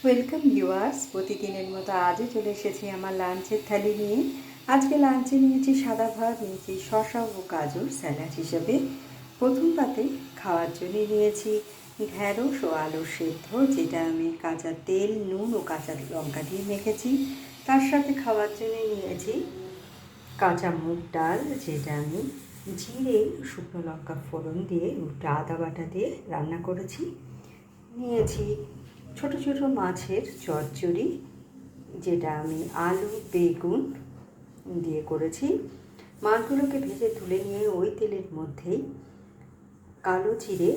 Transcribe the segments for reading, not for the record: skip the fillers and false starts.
Welcome viewers, প্রতিদিনের মতো আজও চলে এসেছি আমার লাঞ্চের থালি নিয়ে। আজকে লাঞ্চে নিয়েছি সাদা ভাত, নিয়েছি শসা ও গাজর স্যালাড হিসেবে। প্রথম পাতে খাওয়ার জন্য নিয়েছি ঢ্যাঁড়স ও আলুর সেদ্ধ, যেটা আমি কাঁচা তেল, নুন ও কাঁচা লঙ্কা দিয়ে মেখেছি। তার সাথে খাওয়ার জন্য নিয়েছি কাঁচা মুগ ডাল, যেটা আমি জিরে শুকনো লঙ্কা ফোড়ন দিয়ে একটু আদা বাটা দিয়ে রান্না করেছি। নিয়েছি ছোট ছোট মাছের চচ্চড়ি, যেটা আমি আলু বেগুন দিয়ে করেছি। মাছগুলোকে ভেজে তুলে নিয়ে ওই তেলের মধ্যেই কালো জিরে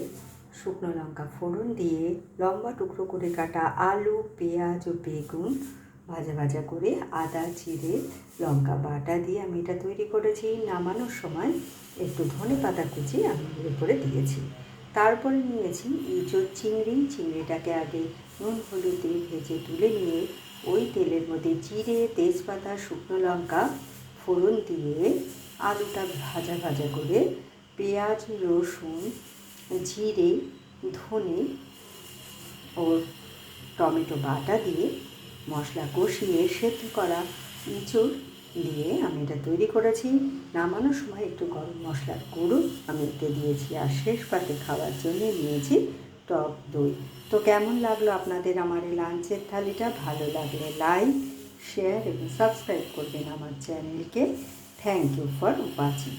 শুকনো লঙ্কা ফোড়ন দিয়ে লম্বা টুকরো করে কাটা আলু, পেঁয়াজ ও বেগুন ভাজা ভাজা করে আদা জিরে লঙ্কা বাটা দিয়ে আমি এটা তৈরি করেছি। নামানোর সময় একটু ধনেপাতা কুচি আমি এর উপরে দিয়েছি। তারপরে নিয়েছি ইঁচড় চিংড়িটাকে আগে নুন হলুদ দিয়ে ভেজে তুলে নিয়ে ওই তেলের মধ্যে জিরে তেজপাতা শুকনো লঙ্কা ফোড়ন দিয়ে আলুটা ভাজা ভাজা করে পেঁয়াজ রসুন জিরে ধনে ও টমেটো বাটা দিয়ে মশলা কষিয়ে সেদ্ধ করা ইঁচড় দিয়ে আমি এটা তৈরি করেছি। নামানোর সময় একটু গরম মশলার গুঁড়ো আমি এতে দিয়েছি, আর শেষ পাতে খাওয়ার জন্য নিয়েছি টক দই। তো কেমন লাগলো আপনাদের আমার এই লাঞ্চের থালিটা? ভালো লাগলে লাইক শেয়ার এবং সাবস্ক্রাইব করবেন আমার চ্যানেলকে। Thank you for watching.